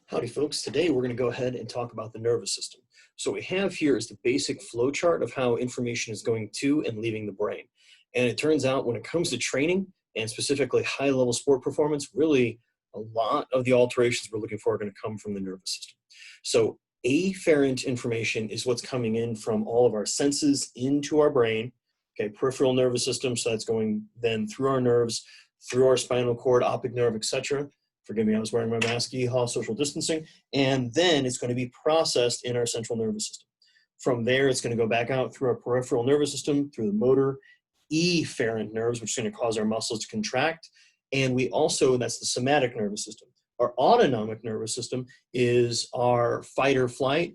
Howdy folks, today we're going to go ahead and talk about the nervous system. So what we have here is the basic flow chart of how information is going to and leaving the brain. And it turns out when it comes to training and specifically high level sport performance, really a lot of the alterations we're looking for are going to come from the nervous system. So afferent information is what's coming in from all of our senses into our brain, okay, peripheral nervous system, so that's going then through our nerves, through our spinal cord, optic nerve, etc. Forgive me, I was wearing my mask, social distancing. And then it's going to be processed in our central nervous system. From there, it's going to go back out through our peripheral nervous system, through the motor, efferent nerves, which is going to cause our muscles to contract. And we also, that's the somatic nervous system. Our autonomic nervous system is our fight or flight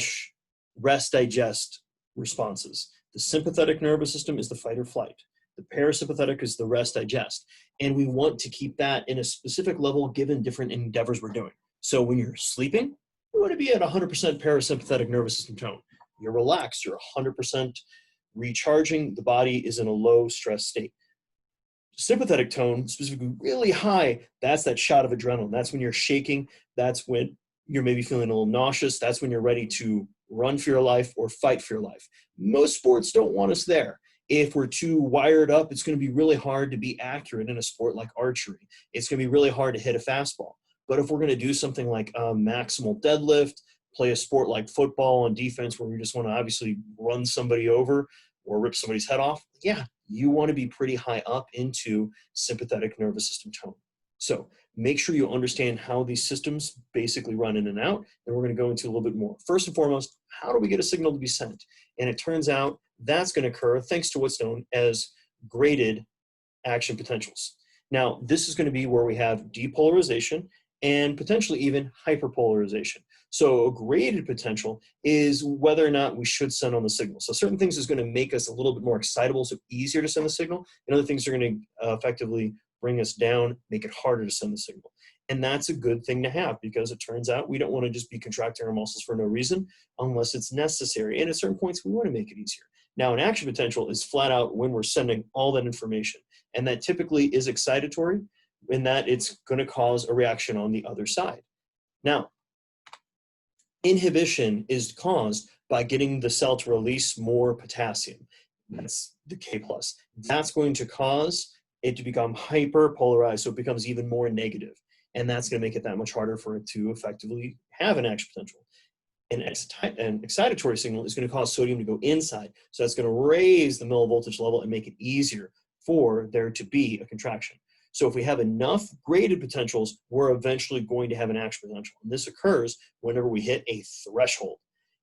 / rest digest responses. The sympathetic nervous system is the fight or flight. The parasympathetic is the rest digest. And we want to keep that in a specific level given different endeavors we're doing. So when you're sleeping, you want to be at 100% parasympathetic nervous system tone. You're relaxed, you're 100% recharging, the body is in a low stress state. Sympathetic tone, specifically really high, that's that shot of adrenaline. That's when you're shaking, that's when you're maybe feeling a little nauseous, that's when you're ready to run for your life or fight for your life. Most sports don't want us there. If we're too wired up, it's going to be really hard to be accurate in a sport like archery. It's going to be really hard to hit a fastball. But if we're going to do something like a maximal deadlift, play a sport like football on defense where we just want to obviously run somebody over or rip somebody's head off, yeah, you want to be pretty high up into sympathetic nervous system tone. So make sure you understand how these systems basically run in and out, and we're going to go into a little bit more. First and foremost, how do we get a signal to be sent? And it turns out that's going to occur thanks to what's known as graded action potentials. Now, this is going to be where we have depolarization and potentially even hyperpolarization. So a graded potential is whether or not we should send on the signal. So certain things is going to make us a little bit more excitable, so easier to send the signal, and other things are going to effectively bring us down, make it harder to send the signal. And that's a good thing to have because it turns out we don't want to just be contracting our muscles for no reason unless it's necessary. And at certain points, we want to make it easier. Now, an action potential is flat out when we're sending all that information. And that typically is excitatory in that it's going to cause a reaction on the other side. Now, inhibition is caused by getting the cell to release more potassium. That's the K+. That's going to cause it to become hyperpolarized, so it becomes even more negative. And that's going to make it that much harder for it to effectively have an action potential. An excitatory signal is going to cause sodium to go inside. So that's going to raise the millivoltage level and make it easier for there to be a contraction. So if we have enough graded potentials, we're eventually going to have an action potential. And this occurs whenever we hit a threshold.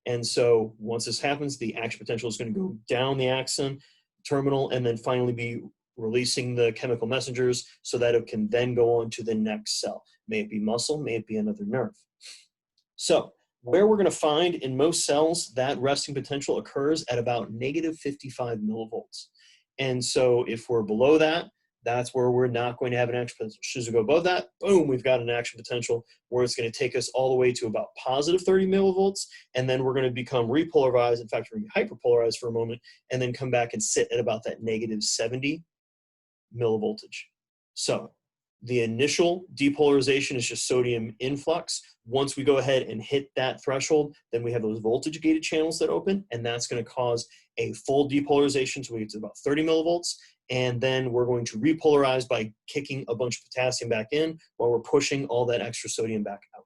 And so once this happens, the action potential is going to go down the axon terminal and then finally be releasing the chemical messengers so that it can then go on to the next cell. May it be muscle, may it be another nerve. So where we're going to find in most cells that resting potential occurs at about negative 55 millivolts. And so if we're below that, that's where we're not going to have an action potential. As we go above that, boom, we've got an action potential where it's going to take us all the way to about positive 30 millivolts, and then we're going to become repolarized. In fact, we're going to be hyperpolarized for a moment, and then come back and sit at about that negative 70 millivoltage. So the initial depolarization is just sodium influx. Once we go ahead and hit that threshold, then we have those voltage gated channels that open, and that's going to cause a full depolarization. So we get to about 30 millivolts. And then we're going to repolarize by kicking a bunch of potassium back in while we're pushing all that extra sodium back out.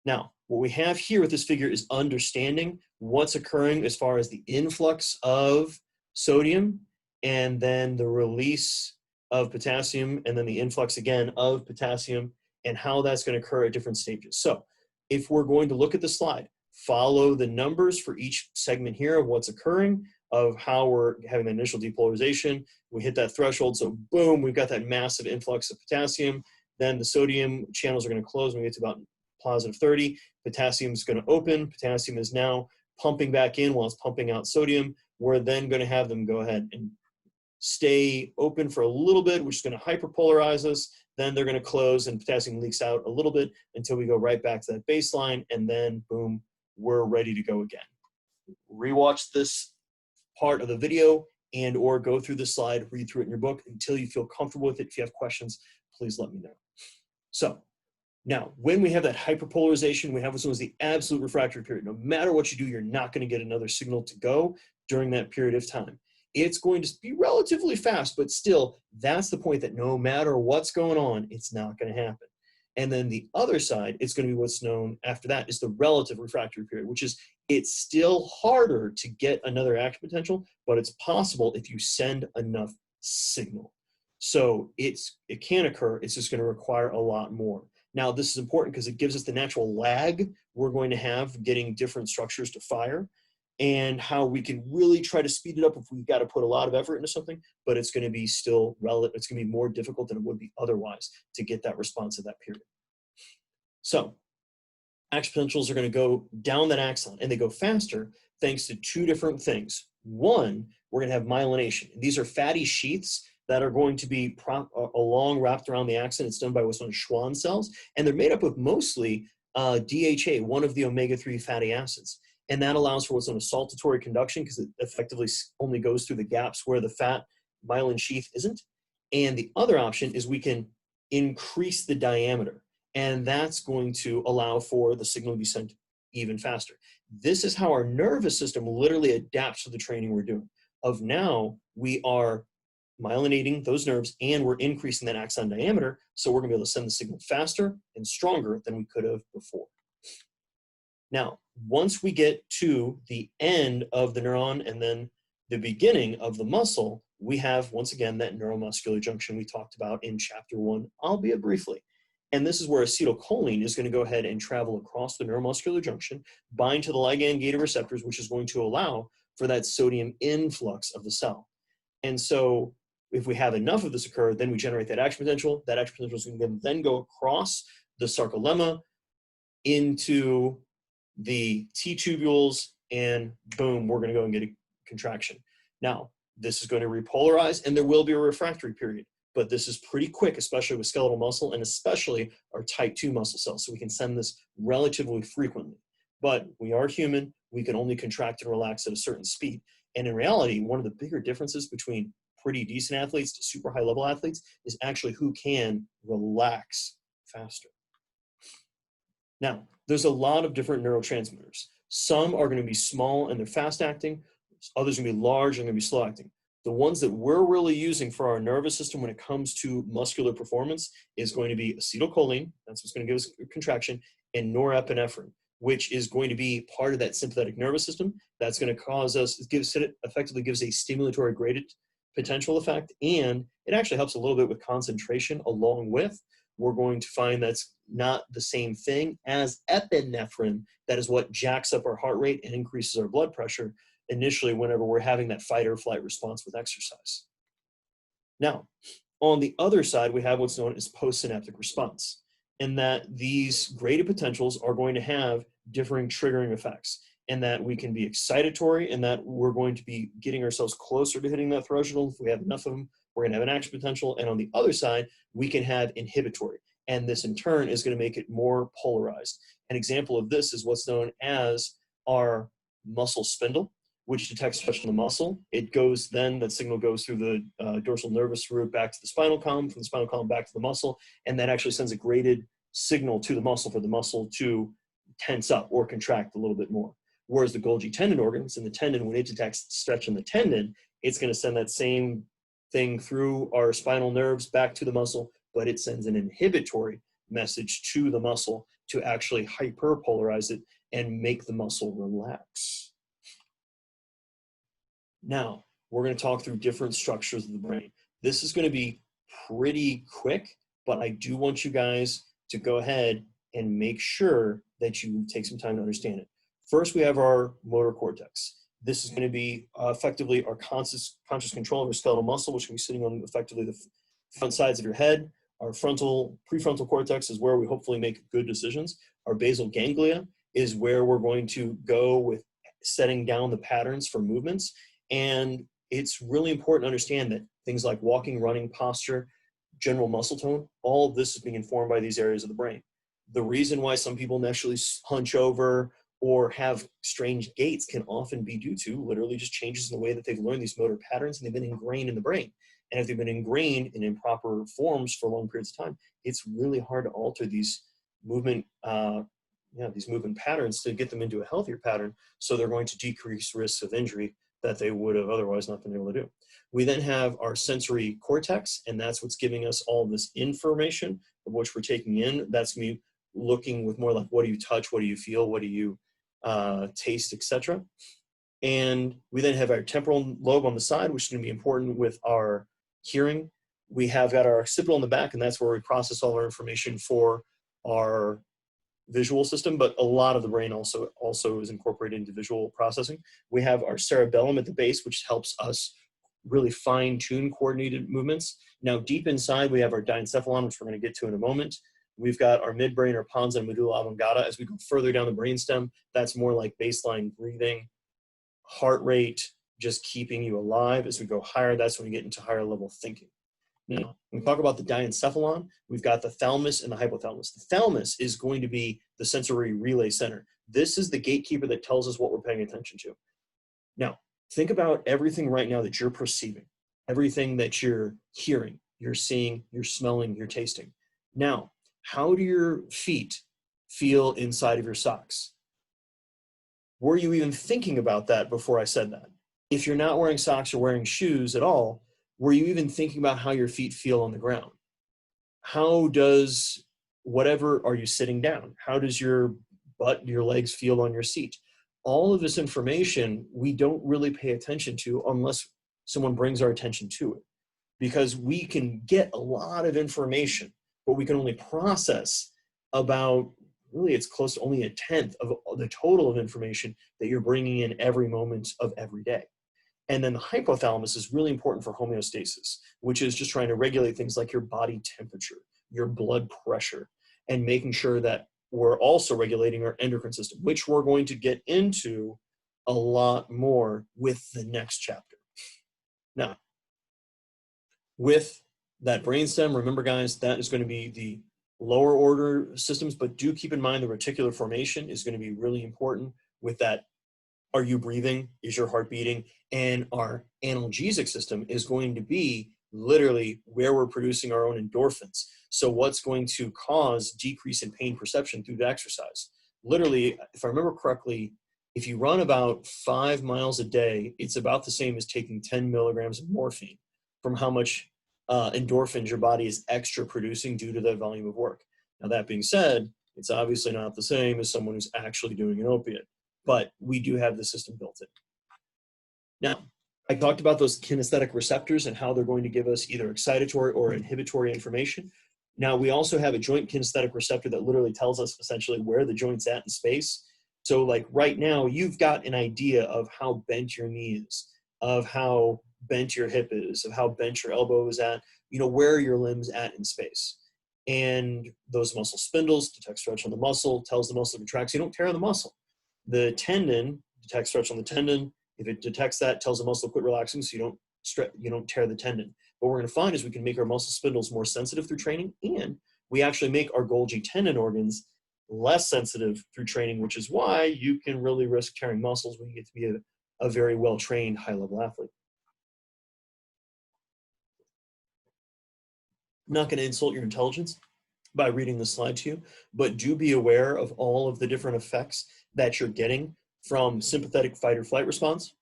Now, what we have here with this figure is understanding what's occurring as far as the influx of sodium and then the release of potassium and then the influx again of potassium and how that's going to occur at different stages. So if we're going to look at the slide, follow the numbers for each segment here of what's occurring, of how we're having the initial depolarization. We hit that threshold, so boom, we've got that massive influx of potassium. Then the sodium channels are going to close when we get to about positive 30. Potassium is going to open. Potassium is now pumping back in while it's pumping out sodium. We're then going to have them go ahead and stay open for a little bit, which is going to hyperpolarize us. Then they're going to close and potassium leaks out a little bit until we go right back to that baseline, and then boom, we're ready to go again. Rewatch this part of the video and or go through the slide, read through it in your book until you feel comfortable with it. If you have questions, please let me know. So Now, when we have that hyperpolarization, we have what's known as the absolute refractory period. No matter what you do, you're not going to get another signal to go during that period of time. It's going to be relatively fast, but still, that's the point that no matter what's going on, it's not going to happen. And then the other side, it's going to be what's known after that is the relative refractory period, which is it's still harder to get another action potential, but it's possible if you send enough signal. So it can occur, it's just going to require a lot more. Now, this is important because it gives us the natural lag we're going to have getting different structures to fire, and how we can really try to speed it up if we've got to put a lot of effort into something, but it's going to be still relative. It's going to be more difficult than it would be otherwise to get that response at that period. So action potentials are going to go down that axon, and they go faster thanks to two different things. One, we're going to have myelination. These are fatty sheaths that are going to be along wrapped around the axon. It's done by what's known as Schwann cells, and they're made up of mostly DHA, one of the omega-3 fatty acids. And that allows for what's known as saltatory conduction because it effectively only goes through the gaps where the fat myelin sheath isn't. And the other option is we can increase the diameter, and that's going to allow for the signal to be sent even faster. This is how our nervous system literally adapts to the training we're doing. Of now, we are myelinating those nerves and we're increasing that axon diameter, so we're going to be able to send the signal faster and stronger than we could have before. Now, once we get to the end of the neuron and then the beginning of the muscle, we have, once again, that neuromuscular junction we talked about in chapter 1, albeit briefly. And this is where acetylcholine is going to go ahead and travel across the neuromuscular junction, bind to the ligand-gated receptors, which is going to allow for that sodium influx of the cell. And so if we have enough of this occur, then we generate that action potential. That action potential is going to then go across the sarcolemma into the T-tubules, and boom, we're going to go and get a contraction. Now, this is going to repolarize, and there will be a refractory period, but this is pretty quick, especially with skeletal muscle and especially our type 2 muscle cells, so we can send this relatively frequently. But we are human, we can only contract and relax at a certain speed. And in reality, one of the bigger differences between pretty decent athletes to super high level athletes is actually who can relax faster. Now, there's a lot of different neurotransmitters. Some are going to be small and they're fast acting. Others are going to be large and going to be slow acting. The ones that we're really using for our nervous system when it comes to muscular performance is going to be acetylcholine, that's what's going to give us a contraction, and norepinephrine, which is going to be part of that sympathetic nervous system. That's going to cause us, effectively gives a stimulatory graded potential effect, and it actually helps a little bit with concentration along with. We're going to find that's not the same thing as epinephrine. That is what jacks up our heart rate and increases our blood pressure initially whenever we're having that fight or flight response with exercise. Now, on the other side, we have what's known as postsynaptic response, and that these graded potentials are going to have differing triggering effects, and that we can be excitatory, and that we're going to be getting ourselves closer to hitting that threshold. If we have enough of them, we're going to have an action potential. And on the other side, we can have inhibitory. And this in turn is going to make it more polarized. An example of this is what's known as our muscle spindle, which detects pressure in the muscle. It goes then, that signal goes through the dorsal nervous root back to the spinal column, from the spinal column back to the muscle, and that actually sends a graded signal to the muscle for the muscle to tense up or contract a little bit more. Whereas the Golgi tendon organ, it's in the tendon, when it detects stretch in the tendon, it's going to send that same thing through our spinal nerves back to the muscle, but it sends an inhibitory message to the muscle to actually hyperpolarize it and make the muscle relax. Now, we're going to talk through different structures of the brain. This is going to be pretty quick, but I do want you guys to go ahead and make sure that you take some time to understand it. First, we have our motor cortex. This is going to be effectively our conscious control of our skeletal muscle, which can be sitting on effectively the front sides of your head. Our prefrontal cortex is where we hopefully make good decisions. Our basal ganglia is where we're going to go with setting down the patterns for movements. And it's really important to understand that things like walking, running, posture, general muscle tone, all of this is being informed by these areas of the brain. The reason why some people naturally hunch over or have strange gaits can often be due to literally just changes in the way that they've learned these motor patterns, and they've been ingrained in the brain. And if they've been ingrained in improper forms for long periods of time, it's really hard to alter these movement, these movement patterns to get them into a healthier pattern, so they're going to decrease risks of injury that they would have otherwise not been able to do. We then have our sensory cortex, and that's what's giving us all this information of which we're taking in. That's going to be looking with more like, what do you touch, what do you feel, what do you taste, etc. And we then have our temporal lobe on the side, which is going to be important with our hearing. We have got our occipital on the back, and that's where we process all our information for our visual system, but a lot of the brain also is incorporated into visual processing. We have our cerebellum at the base, which helps us really fine-tune coordinated movements. Now, deep inside, we have our diencephalon, which we're going to get to in a moment. We've got our midbrain, our pons and medulla oblongata. As we go further down the brainstem, that's more like baseline breathing, heart rate, just keeping you alive. As we go higher, that's when we get into higher level thinking. Now, when we talk about the diencephalon, we've got the thalamus and the hypothalamus. The thalamus is going to be the sensory relay center. This is the gatekeeper that tells us what we're paying attention to. Now, think about everything right now that you're perceiving, everything that you're hearing, you're seeing, you're smelling, you're tasting. Now, how do your feet feel inside of your socks? Were you even thinking about that before I said that? If you're not wearing socks or wearing shoes at all, were you even thinking about how your feet feel on the ground? How does whatever, are you sitting down? How does your butt, your legs feel on your seat? All of this information we don't really pay attention to unless someone brings our attention to it. Because we can get a lot of information, but we can only process about, really it's close to only 1/10 of the total of information that you're bringing in every moment of every day. And then the hypothalamus is really important for homeostasis, which is just trying to regulate things like your body temperature, your blood pressure, and making sure that we're also regulating our endocrine system, which we're going to get into a lot more with the next chapter. Now, with that brainstem, remember guys, that is going to be the lower order systems, but do keep in mind the reticular formation is going to be really important with that. Are you breathing? Is your heart beating? And our analgesic system is going to be literally where we're producing our own endorphins. So what's going to cause decrease in pain perception through the exercise? Literally, if I remember correctly, if you run about 5 miles a day, it's about the same as taking 10 milligrams of morphine from how much endorphins your body is extra producing due to the volume of work. Now, that being said, it's obviously not the same as someone who's actually doing an opiate, but we do have the system built in. Now, I talked about those kinesthetic receptors and how they're going to give us either excitatory or inhibitory information. Now, we also have a joint kinesthetic receptor that literally tells us essentially where the joint's at in space. So like right now, you've got an idea of how bent your knee is, of how bent your hip is, of how bent your elbow is at, you know, where your limb's at in space. And those muscle spindles detect stretch on the muscle, tells the muscle to contract, so you don't tear the muscle. The tendon detects stretch on the tendon. If it detects that, tells the muscle to quit relaxing, so you don't tear the tendon. What we're going to find is we can make our muscle spindles more sensitive through training, and we actually make our Golgi tendon organs less sensitive through training, which is why you can really risk tearing muscles when you get to be a very well-trained, high-level athlete. I'm not going to insult your intelligence by reading the slide to you, but do be aware of all of the different effects that you're getting from sympathetic fight or flight response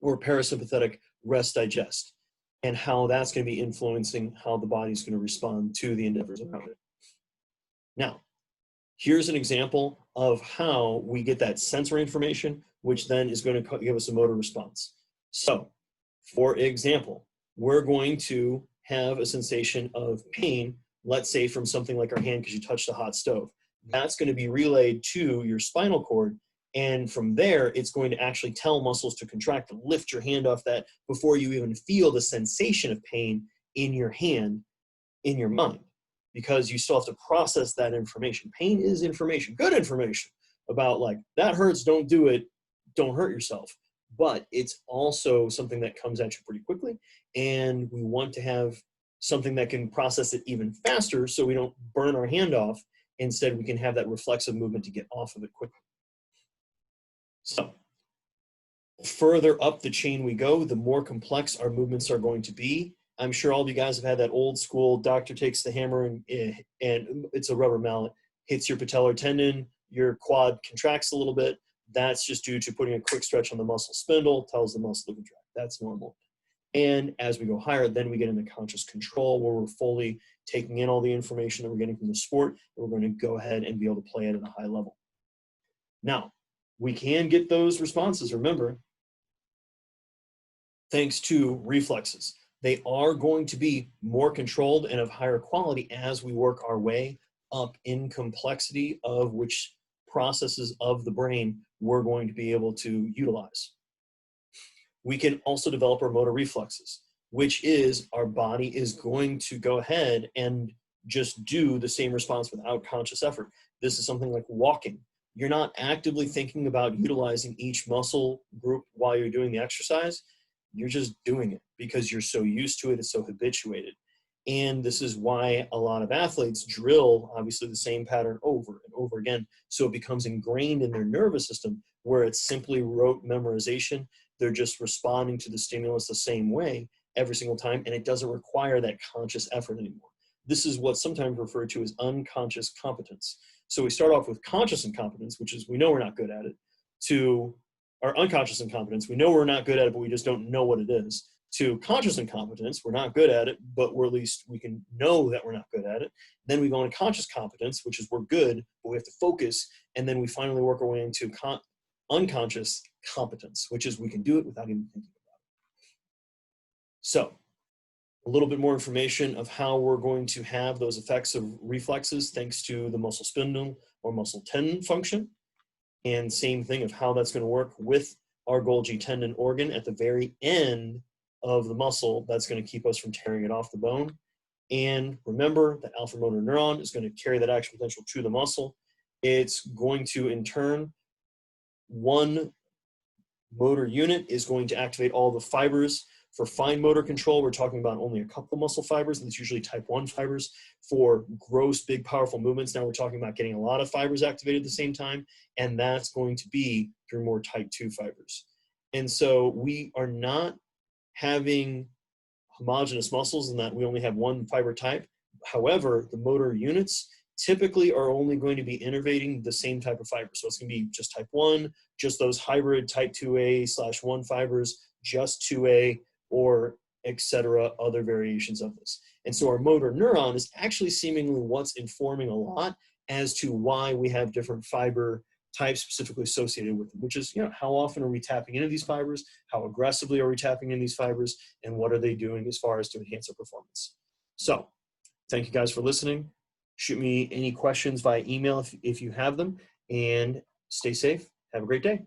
or parasympathetic rest digest, and how that's going to be influencing how the body's going to respond to the endeavors around it. Now, here's an example of how we get that sensory information, which then is going to give us a motor response. So, for example, we're going to have a sensation of pain, let's say from something like our hand because you touched a hot stove. That's going to be relayed to your spinal cord, and from there, it's going to actually tell muscles to contract, to lift your hand off that before you even feel the sensation of pain in your hand, in your mind, because you still have to process that information. Pain is information, good information about like, that hurts, don't do it, don't hurt yourself. But it's also something that comes at you pretty quickly, and we want to have something that can process it even faster so we don't burn our hand off. Instead, we can have that reflexive movement to get off of it quickly. So, further up the chain we go, the more complex our movements are going to be. I'm sure all of you guys have had that old school doctor takes the hammer and it's a rubber mallet, hits your patellar tendon, your quad contracts a little bit. That's just due to putting a quick stretch on the muscle spindle, tells the muscle to contract. That's normal. And as we go higher, then we get into conscious control, where we're fully taking in all the information that we're getting from the sport, and we're going to go ahead and be able to play it at a high level. Now, we can get those responses, remember, thanks to reflexes. They are going to be more controlled and of higher quality as we work our way up in complexity of which processes of the brain we're going to be able to utilize. We can also develop our motor reflexes, which is our body is going to go ahead and just do the same response without conscious effort. This is something like walking. You're not actively thinking about utilizing each muscle group while you're doing the exercise. You're just doing it because you're so used to it, it's so habituated. And this is why a lot of athletes drill, obviously, the same pattern over and over again, so it becomes ingrained in their nervous system, where it's simply rote memorization. They're just responding to the stimulus the same way every single time, and it doesn't require that conscious effort anymore. This is what's sometimes referred to as unconscious competence. So we start off with conscious incompetence, which is we know we're not good at it, to our unconscious incompetence. We know we're not good at it, but we just don't know what it is. To conscious incompetence, we're not good at it, but we're at least we can know that we're not good at it. Then we go into conscious competence, which is we're good, but we have to focus. And then we finally work our way into unconscious competence, which is we can do it without even thinking about it. So a little bit more information of how we're going to have those effects of reflexes thanks to the muscle spindle or muscle tendon function. And same thing of how that's going to work with our Golgi tendon organ at the very end of the muscle that's going to keep us from tearing it off the bone. And remember that alpha motor neuron is going to carry that action potential to the muscle. It's going to, in turn, one motor unit is going to activate all the fibers. For fine motor control, we're talking about only a couple muscle fibers, and it's usually type 1 fibers. For gross, big, powerful movements, now we're talking about getting a lot of fibers activated at the same time, and that's going to be through more type 2 fibers. And so we are not having homogeneous muscles in that we only have one fiber type. However, the motor units typically are only going to be innervating the same type of fiber. So it's going to be just type 1, just those hybrid type 2A/1 fibers, just 2A, or etc., other variations of this. And so our motor neuron is actually seemingly what's informing a lot as to why we have different fiber types specifically associated with them, which is, how often are we tapping into these fibers? How aggressively are we tapping into these fibers? And what are they doing as far as to enhance our performance? So thank you guys for listening. Shoot me any questions via email if you have them, and stay safe. Have a great day.